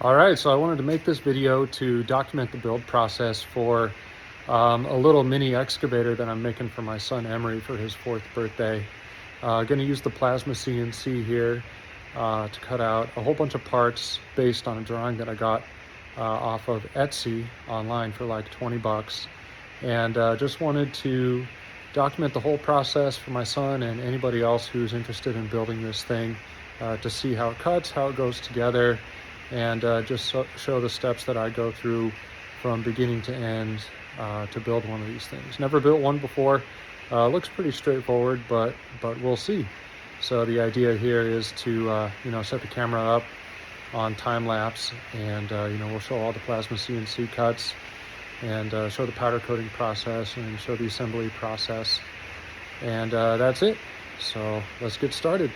All right, so I wanted to make this video to document the build process for a little mini excavator that I'm making for my son Emery for his 4th birthday. Going to use the plasma CNC here to cut out a whole bunch of parts based on a drawing that I got off of Etsy online for like 20 bucks. And just wanted to document the whole process for my son and anybody else who's interested in building this thing to see how it cuts, how it goes together, and just show the steps that I go through from beginning to end to build one of these things. Never built one before. Looks pretty straightforward, but we'll see. So the idea here is to set the camera up on time lapse, and we'll show all the plasma CNC cuts, and show the powder coating process, and show the assembly process, and that's it. So let's get started.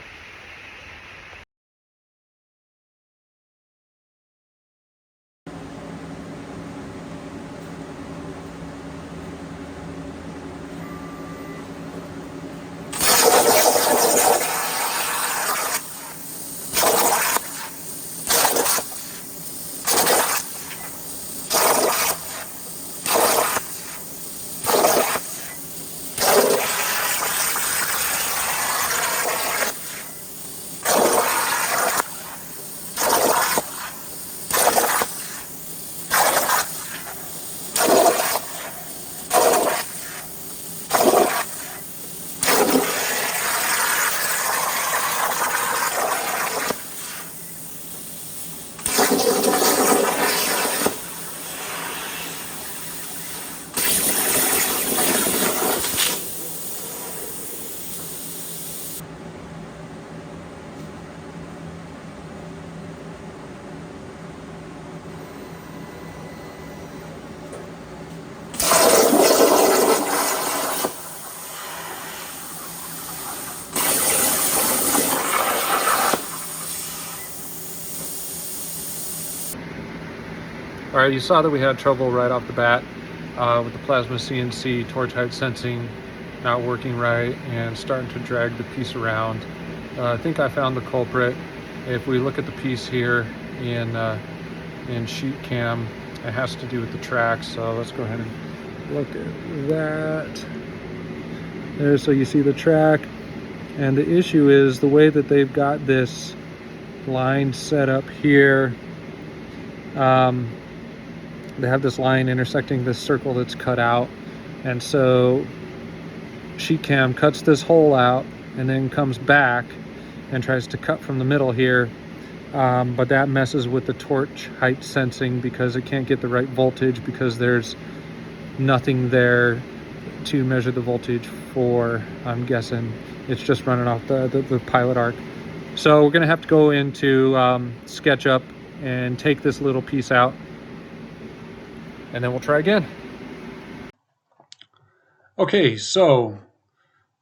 All right, you saw that we had trouble right off the bat with the plasma CNC torch height sensing not working right and starting to drag the piece around. I think I found the culprit. If we look at the piece here in sheet cam, it has to do with the track. So let's go ahead and look at that. There, so you see the track, and the issue is the way that they've got this line set up here. They have this line intersecting this circle that's cut out, and so sheet cam cuts this hole out and then comes back and tries to cut from the middle here, but that messes with the torch height sensing because it can't get the right voltage because there's nothing there to measure the voltage for. I'm guessing it's just running off the pilot arc. So we're gonna have to go into SketchUp and take this little piece out, and then we'll try again. Okay, so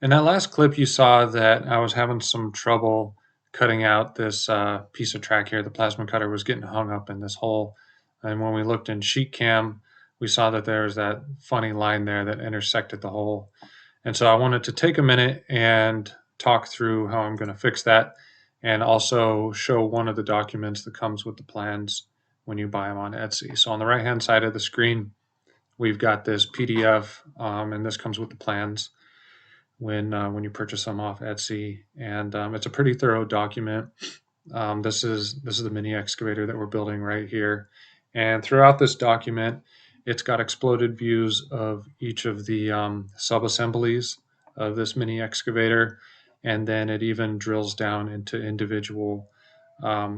in that last clip you saw that I was having some trouble cutting out this piece of track here. The plasma cutter was getting hung up in this hole, and when we looked in sheet cam we saw that there's that funny line there that intersected the hole. And so I wanted to take a minute and talk through how I'm going to fix that, and also show one of the documents that comes with the plans when you buy them on Etsy. So on the right hand side of the screen we've got this PDF, and this comes with the plans when you purchase them off Etsy, and it's a pretty thorough document. This is the mini excavator that we're building right here, and throughout this document it's got exploded views of each of the sub-assemblies of this mini excavator, and then it even drills down into individual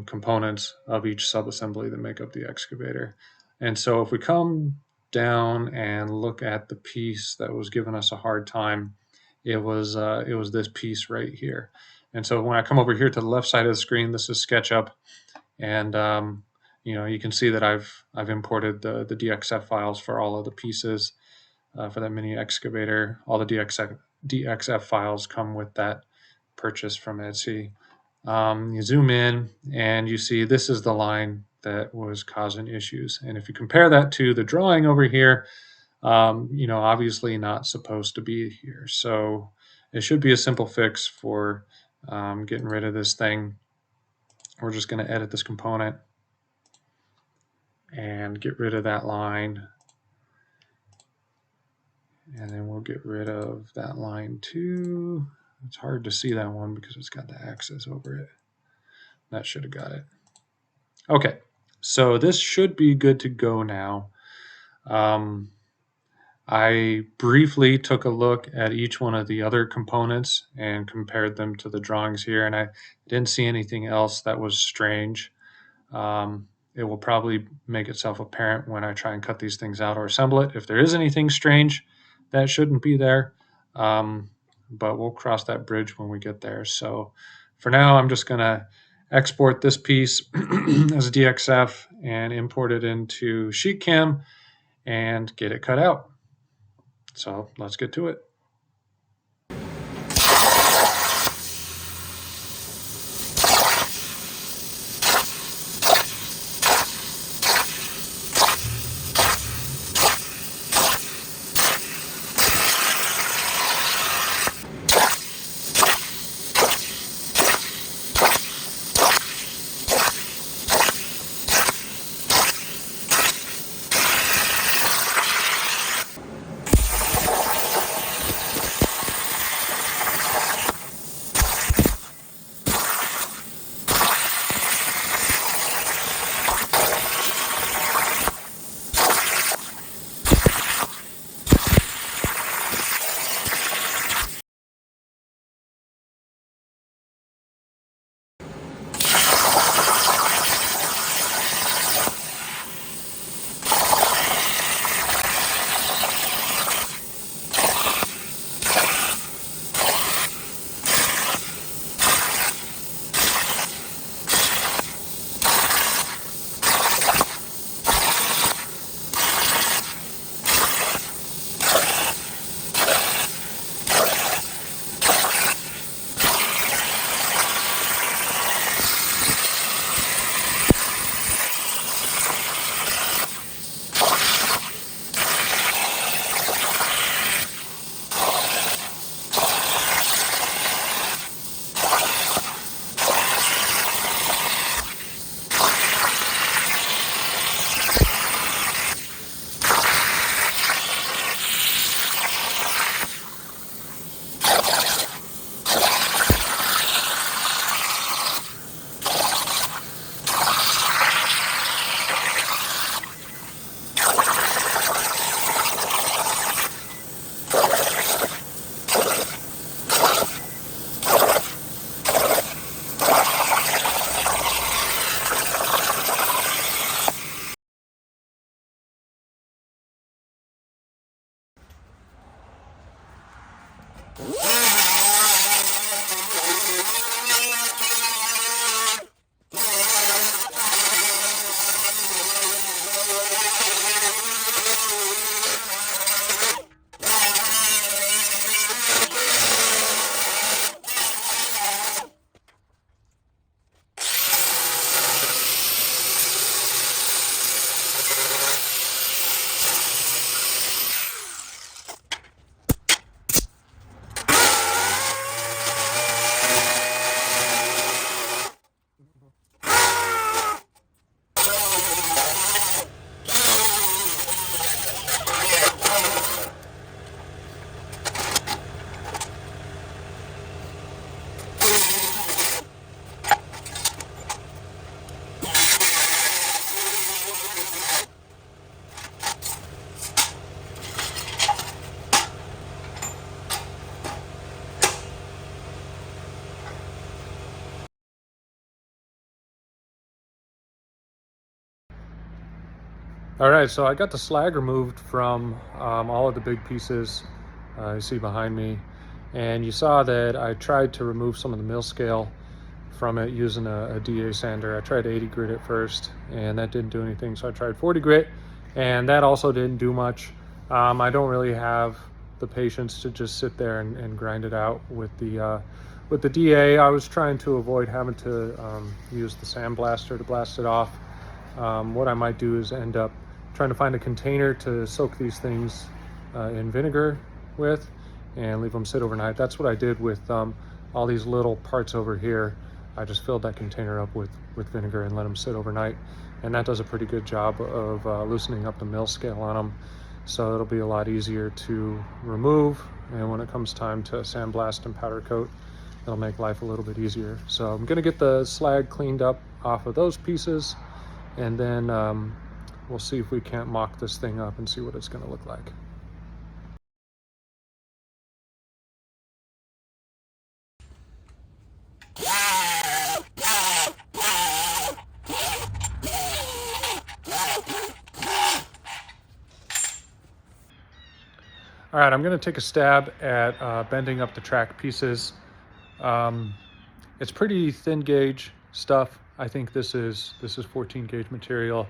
components of each sub-assembly that make up the excavator. And so if we come down and look at the piece that was giving us a hard time, it was this piece right here. And so when I come over here to the left side of the screen, this is SketchUp, and you can see that I've imported the DXF files for all of the pieces for that mini excavator. All the DXF files come with that purchase from Etsy. You zoom in and you see this is the line that was causing issues. And if you compare that to the drawing over here, obviously not supposed to be here. So it should be a simple fix for getting rid of this thing. We're just going to edit this component. and get rid of that line. And then we'll get rid of that line too. It's hard to see that one because it's got the axis over it. That should have got it. Okay, so this should be good to go now. I briefly took a look at each one of the other components and compared them to the drawings here, and I didn't see anything else that was strange. It will probably make itself apparent when I try and cut these things out or assemble it. If there is anything strange, that shouldn't be there, but we'll cross that bridge when we get there. So for now, I'm just going to export this piece as a DXF and import it into SheetCam and get it cut out. So let's get to it. All right, so I got the slag removed from all of the big pieces you see behind me. And you saw that I tried to remove some of the mill scale from it using a DA sander. I tried 80 grit at first, and that didn't do anything. So I tried 40 grit, and that also didn't do much. I don't really have the patience to just sit there and grind it out with the DA. I was trying to avoid having to use the sandblaster to blast it off. What I might do is end up trying to find a container to soak these things in vinegar with and leave them sit overnight. That's what I did with all these little parts over here. I just filled that container up with vinegar and let them sit overnight. And that does a pretty good job of loosening up the mill scale on them. So it'll be a lot easier to remove. And when it comes time to sandblast and powder coat, it'll make life a little bit easier. So I'm gonna get the slag cleaned up off of those pieces, and then we'll see if we can't mock this thing up and see what it's gonna look like. All right, I'm gonna take a stab at bending up the track pieces. It's pretty thin gauge stuff. I think this is 14 gauge material,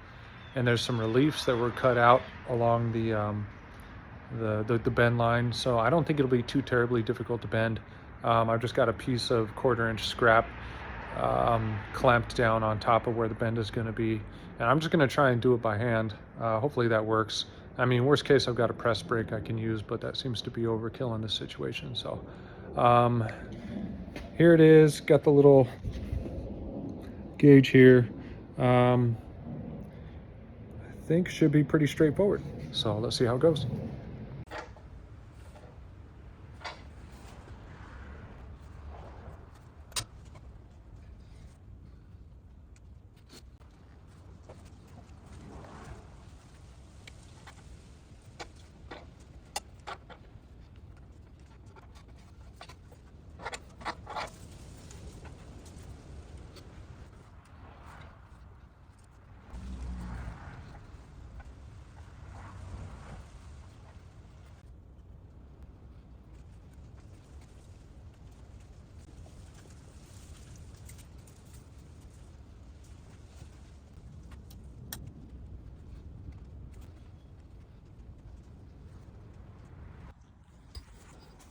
and there's some reliefs that were cut out along the bend line, so I don't think it'll be too terribly difficult to bend. I've just got a piece of 1/4 inch scrap clamped down on top of where the bend is going to be, and I'm just going to try and do it by hand. Hopefully that works. I mean, worst case, I've got a press brake I can use, but that seems to be overkill in this situation. So here it is, got the little gauge here. I think should be pretty straightforward. So let's see how it goes.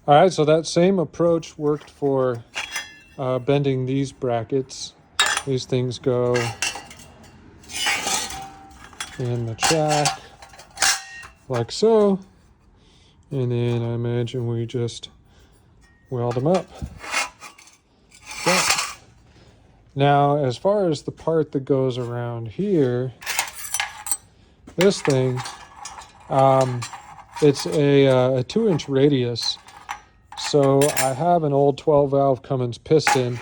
All right, so that same approach worked for bending these brackets. These things go in the track like so, and then I imagine we just weld them up. Okay. Now, as far as the part that goes around here, this thing, it's a 2-inch radius. So I have an old 12 valve Cummins piston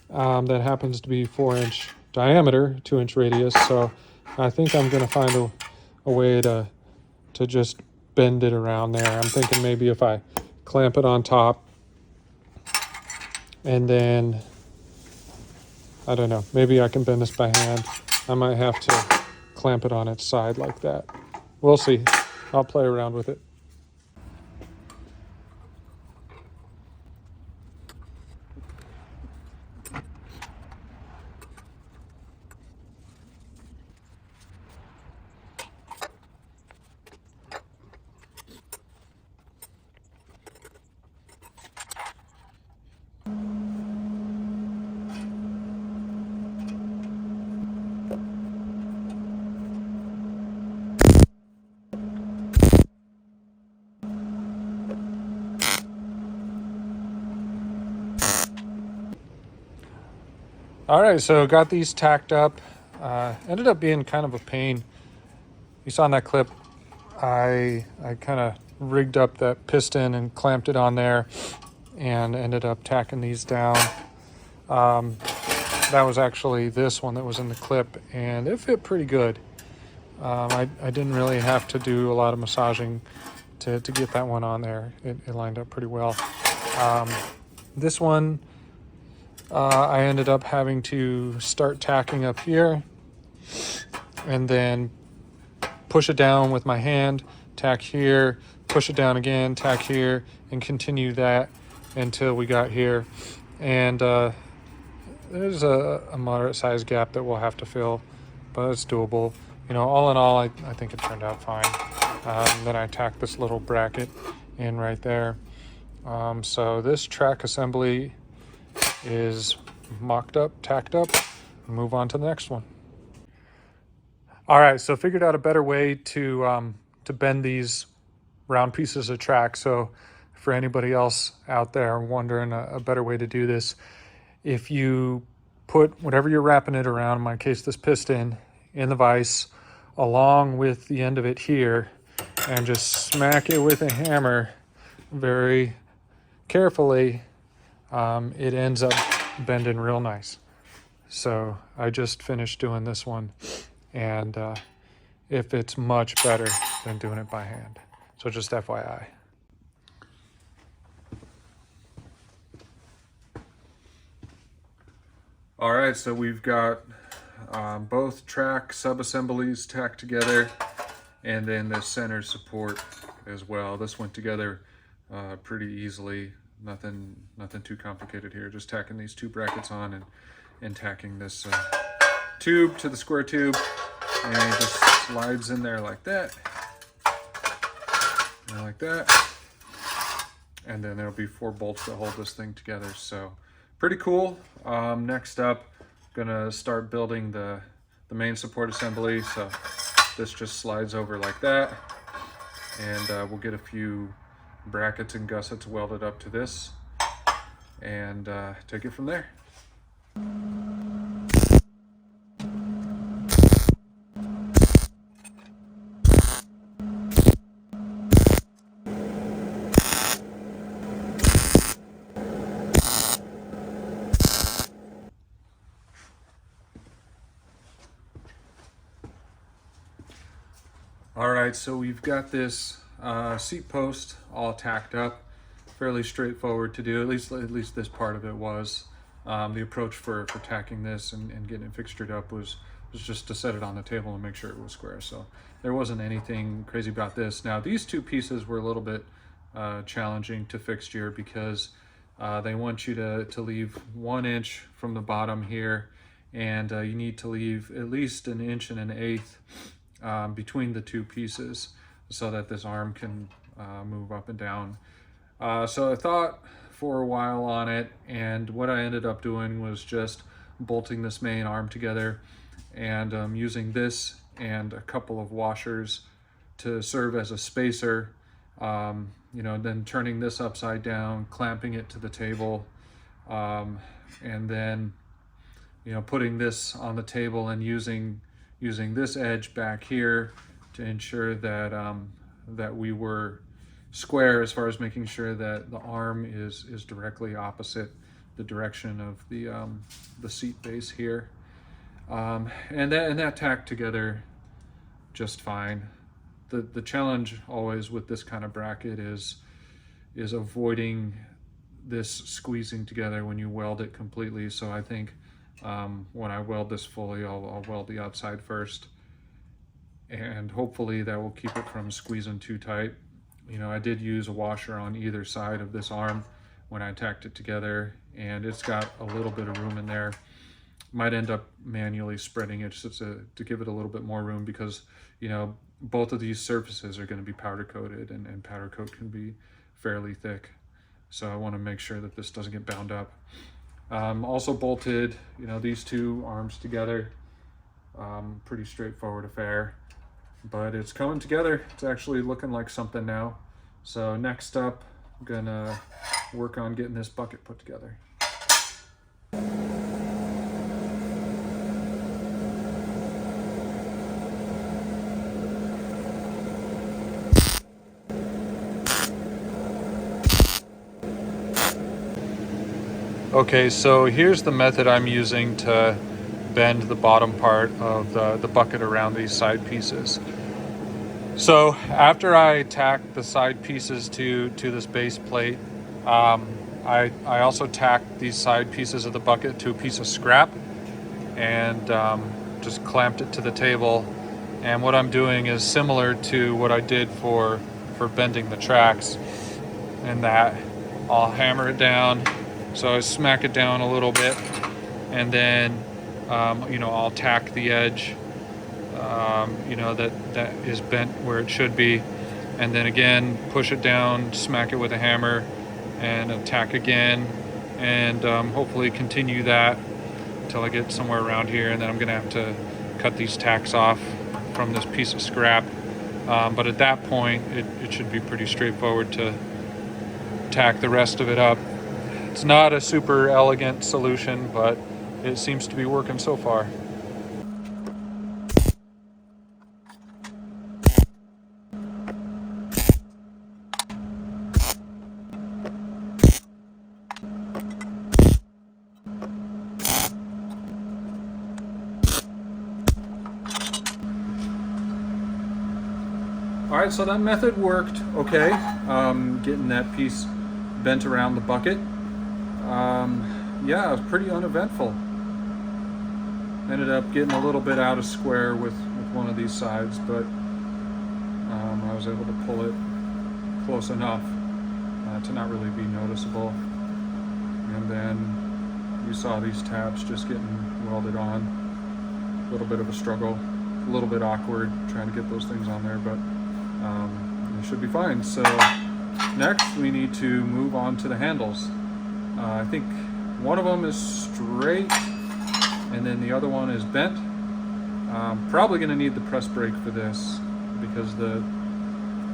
that happens to be 4-inch diameter, 2-inch radius. So I think I'm going to find a way to just bend it around there. I'm thinking maybe if I clamp it on top and then, I don't know, maybe I can bend this by hand. I might have to clamp it on its side like that. We'll see. I'll play around with it. All right, so got these tacked up. Ended up being kind of a pain. You saw in that clip, I kind of rigged up that piston and clamped it on there and ended up tacking these down. That was actually this one that was in the clip, and it fit pretty good. I didn't really have to do a lot of massaging to get that one on there. It lined up pretty well. This one, I ended up having to start tacking up here and then push it down with my hand, tack here, push it down again, tack here, and continue that until we got here. And there's a moderate sized gap that we'll have to fill, but it's doable. You know, all in all, I think it turned out fine. Then I tacked this little bracket in right there. So this track assembly is mocked up, tacked up, and move on to the next one. All right, so figured out a better way to bend these round pieces of track. So for anybody else out there wondering a better way to do this, if you put whatever you're wrapping it around, in my case this piston, in the vise along with the end of it here, and just smack it with a hammer very carefully. It ends up bending real nice. So I just finished doing this one, and if it's much better than doing it by hand. So just FYI. All right, so we've got both track sub-assemblies tacked together, and then the center support as well. This went together pretty easily. Nothing too complicated here. Just tacking these two brackets on and tacking this tube to the square tube, and it just slides in there like that, and like that. And then there'll be 4 bolts that hold this thing together. So pretty cool. Next up, gonna start building the main support assembly. So this just slides over like that, and we'll get a few brackets and gussets welded up to this, and take it from there. All right, so we've got this seat post all tacked up. Fairly straightforward to do, at least this part of it was. The approach for tacking this and getting it fixtured up was just to set it on the table and make sure it was square. So there wasn't anything crazy about this. Now these two pieces were a little bit challenging to fixture, because they want you to leave 1 inch from the bottom here, and you need to leave at least 1 1/8 inches between the two pieces, so that this arm can move up and down. So I thought for a while on it, and what I ended up doing was just bolting this main arm together, and using this and a couple of washers to serve as a spacer. You know, then turning this upside down, clamping it to the table, and then, you know, putting this on the table and using this edge back here to ensure that that we were square, as far as making sure that the arm is directly opposite the direction of the seat base here, and that tacked together just fine. The challenge always with this kind of bracket is avoiding this squeezing together when you weld it completely. So I think when I weld this fully, I'll weld the outside first, and hopefully that will keep it from squeezing too tight. You know, I did use a washer on either side of this arm when I tacked it together, and it's got a little bit of room in there. Might end up manually spreading it just to give it a little bit more room, because, you know, both of these surfaces are going to be powder coated, and powder coat can be fairly thick. So I want to make sure that this doesn't get bound up. Also bolted, you know, these two arms together. Pretty straightforward affair, but it's coming together. It's actually looking like something now. So next up, I'm gonna work on getting this bucket put together. Okay, so here's the method I'm using to bend the bottom part of the bucket around these side pieces. So after I tacked the side pieces to this base plate, I also tacked these side pieces of the bucket to a piece of scrap, and just clamped it to the table. And what I'm doing is similar to what I did for bending the tracks, in that I'll hammer it down. So I smack it down a little bit, and then you know, I'll tack the edge, you know, that is bent where it should be, and then again push it down, smack it with a hammer, and tack again, and hopefully continue that until I get somewhere around here, and then I'm gonna have to cut these tacks off from this piece of scrap. But at that point, it should be pretty straightforward to tack the rest of it up. It's not a super elegant solution, but it seems to be working so far. All right, so that method worked okay. Getting that piece bent around the bucket. Yeah, it was pretty uneventful. Ended up getting a little bit out of square with one of these sides, but I was able to pull it close enough to not really be noticeable. And then we saw these tabs just getting welded on. A little bit of a struggle, a little bit awkward trying to get those things on there, but it should be fine. So next we need to move on to the handles. I think one of them is straight and then the other one is bent. Probably going to need the press brake for this because the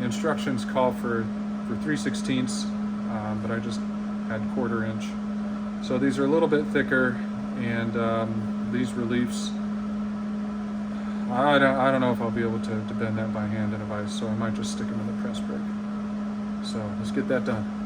instructions call for 3/16, but I just had 1/4 inch. So these are a little bit thicker, and these reliefs, I don't know if I'll be able to bend that by hand in a vise, so I might just stick them in the press brake. So let's get that done.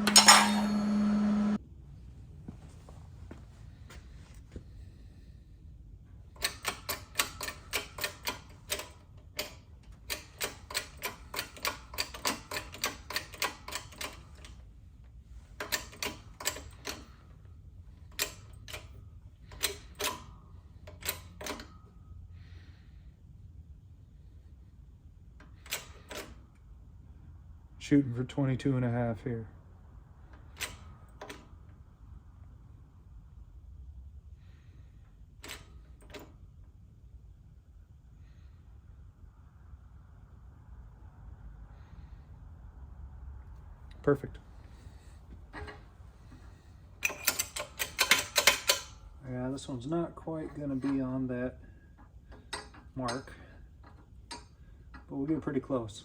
Shooting for 22.5 here. Perfect. Yeah, this one's not quite going to be on that mark, but we'll get pretty close.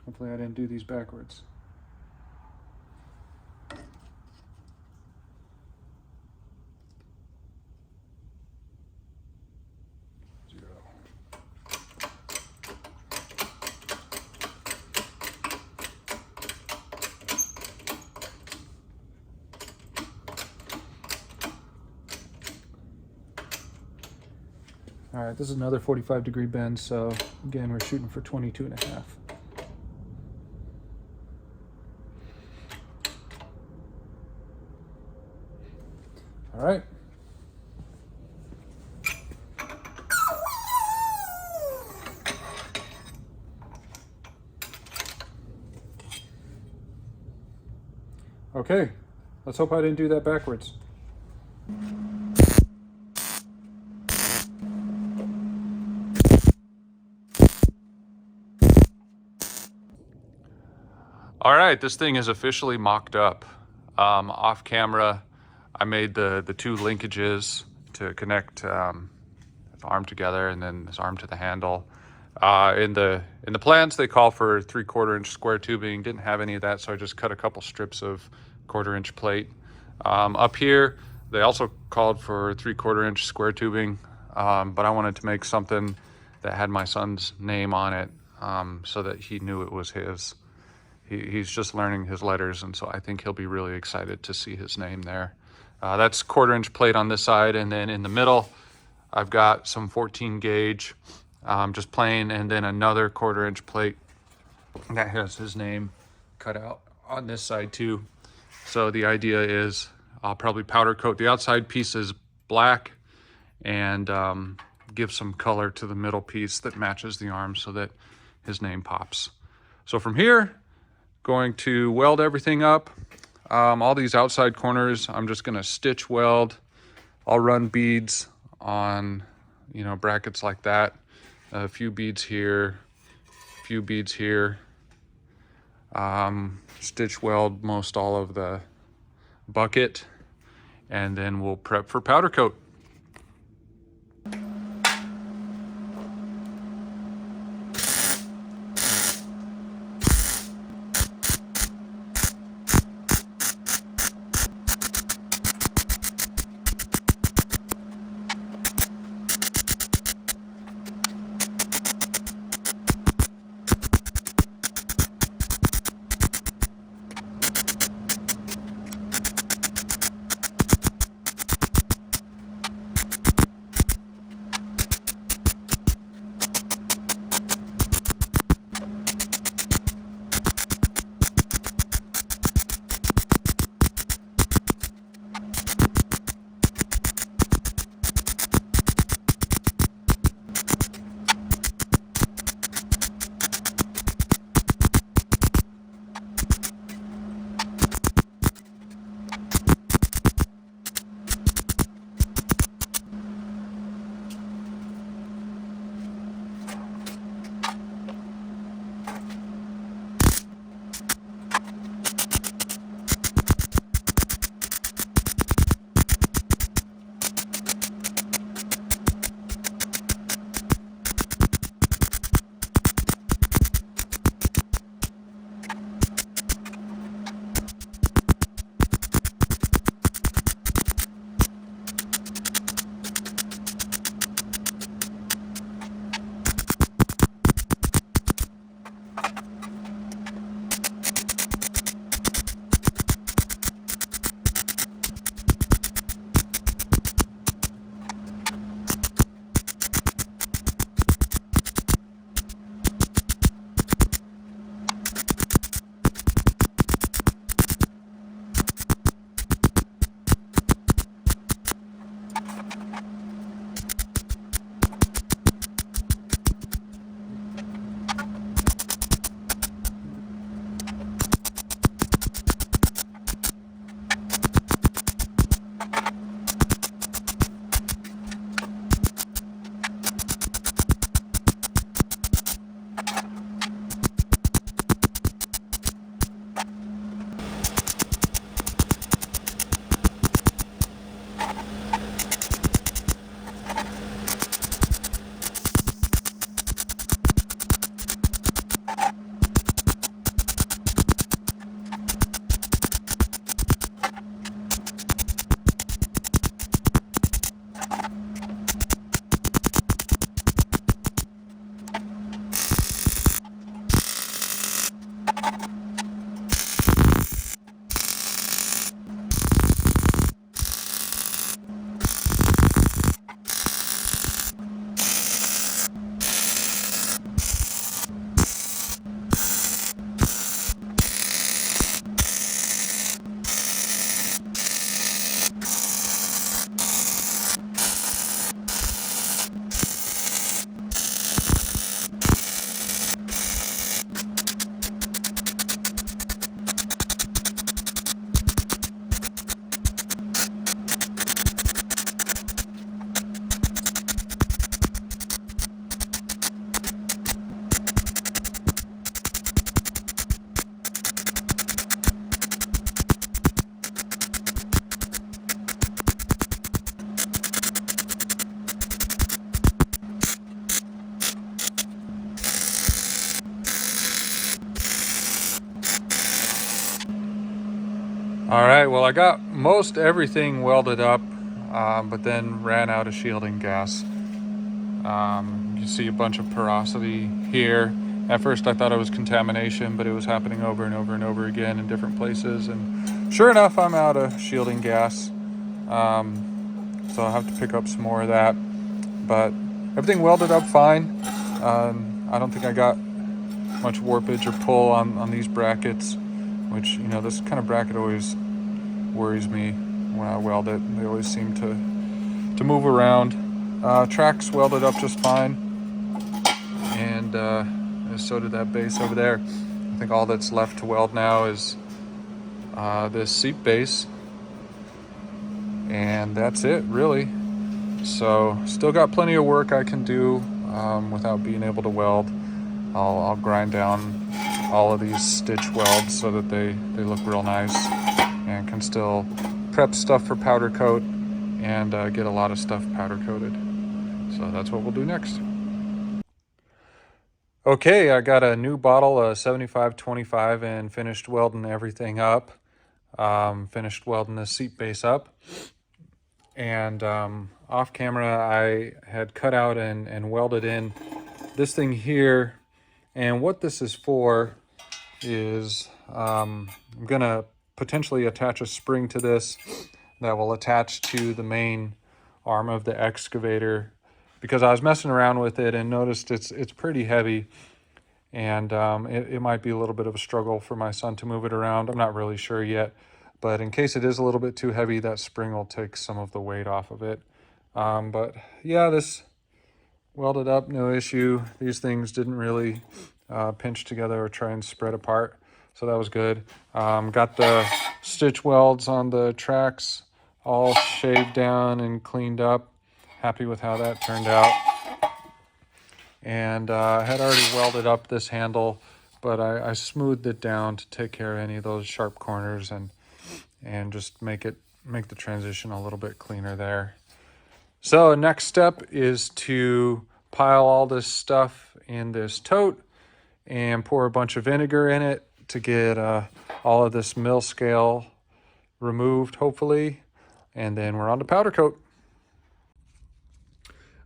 Hopefully I didn't do these backwards. All right, this is another 45-degree bend, so again, we're shooting for 22.5. All right. Okay, let's hope I didn't do that backwards. All right, this thing is officially mocked up. Off camera, I made the 2 linkages to connect the arm together and then this arm to the handle. In the plans, they call for 3/4 inch square tubing. Didn't have any of that, so I just cut a couple strips of 1/4 inch plate. Up here, they also called for 3/4 inch square tubing, but I wanted to make something that had my son's name on it so that he knew it was his. He's just learning his letters, and so I think he'll be really excited to see his name there. That's 1/4 inch plate on this side, and then in the middle, I've got some 14 gauge, just plain, and then another 1/4 inch plate that has his name cut out on this side too. So the idea is I'll probably powder coat the outside pieces black and give some color to the middle piece that matches the arm so that his name pops. So from here, going to weld everything up. All these outside corners, I'm just gonna stitch weld. I'll run beads on, brackets like that. A few beads here, a few beads here. Stitch weld most all of the bucket, and then we'll prep for powder coat. All right, well, I got most everything welded up, but then ran out of shielding gas. You see a bunch of porosity here. At first I thought it was contamination, but it was happening over and over and over again in different places. And sure enough, I'm out of shielding gas. So I'll have to pick up some more of that. But everything welded up fine. I don't think I got much warpage or pull on these brackets, which, you know, this kind of bracket always worries me when I weld it. They always seem to move around. Tracks welded up just fine, and so did that base over there. I think all that's left to weld now is this seat base, and that's it really. So still got plenty of work I can do without being able to weld. I'll grind down all of these stitch welds so that they look real nice, and can still prep stuff for powder coat and get a lot of stuff powder coated. So that's what we'll do next. Okay, I got a new bottle of 7525 and finished welding everything up. Finished welding the seat base up. And off camera, I had cut out and welded in this thing here. And what this is for is I'm gonna potentially attach a spring to this that will attach to the main arm of the excavator, because I was messing around with it and noticed it's pretty heavy, and it might be a little bit of a struggle for my son to move it around. I'm not really sure yet, but in case it is a little bit too heavy, that spring will take some of the weight off of it. But yeah, this welded up, no issue. These things didn't really pinch together or try and spread apart, so that was good. Got the stitch welds on the tracks all shaved down and cleaned up. Happy with how that turned out. And I had already welded up this handle, but I smoothed it down to take care of any of those sharp corners and just make the transition a little bit cleaner there. So next step is to pile all this stuff in this tote and pour a bunch of vinegar in it to get all of this mill scale removed, hopefully, and then we're on to powder coat.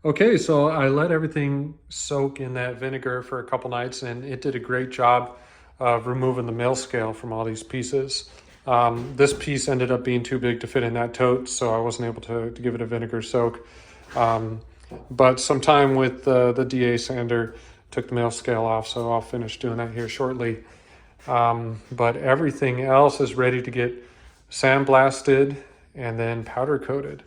Okay, so I let everything soak in that vinegar for a couple nights, and it did a great job of removing the mill scale from all these pieces. This piece ended up being too big to fit in that tote, so I wasn't able to give it a vinegar soak. But some time with the DA sander took the mill scale off, so I'll finish doing that here shortly. But everything else is ready to get sandblasted and then powder coated.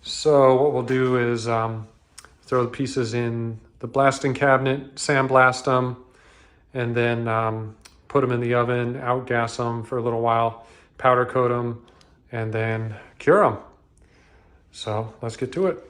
So what we'll do is throw the pieces in the blasting cabinet, sandblast them, and then put them in the oven, outgas them for a little while, powder coat them, and then cure them. So let's get to it.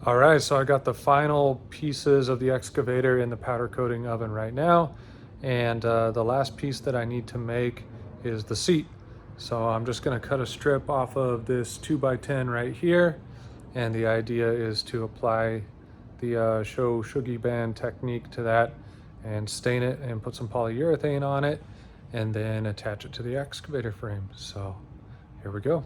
All right, so I got the final pieces of the excavator in the powder coating oven right now. And the last piece that I need to make is the seat. So I'm just gonna cut a strip off of this 2x10 right here. And the idea is to apply the show Shuggy Band technique to that and stain it and put some polyurethane on it and then attach it to the excavator frame. So here we go.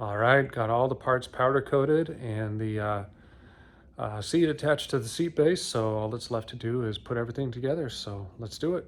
All right, got all the parts powder coated and the seat attached to the seat base, so all that's left to do is put everything together, so let's do it.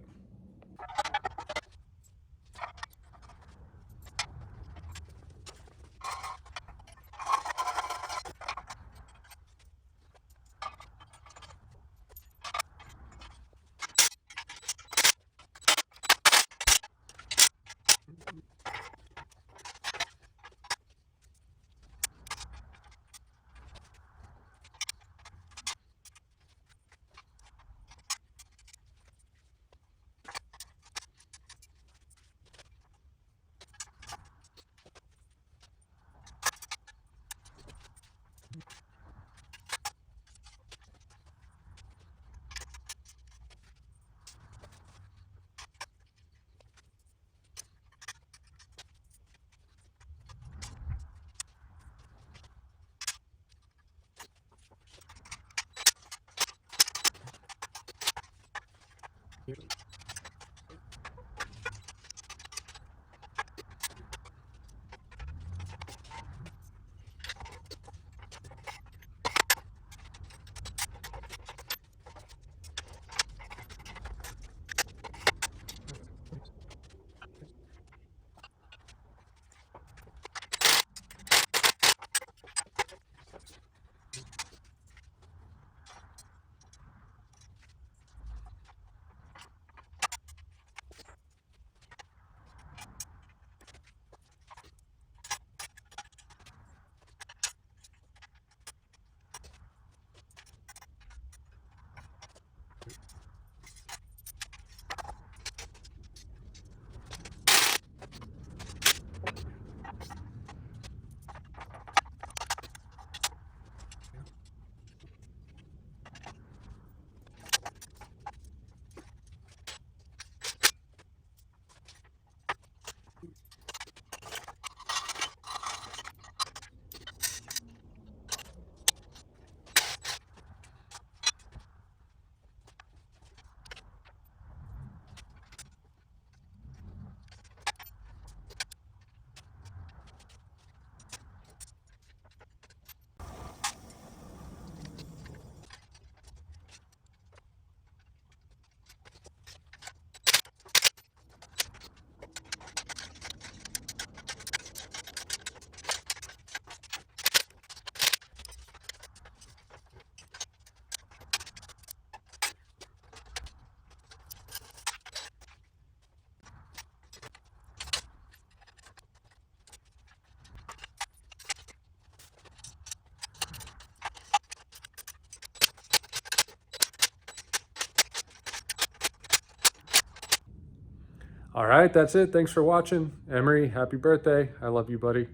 All right, that's it. Thanks for watching. Emery, happy birthday. I love you, buddy.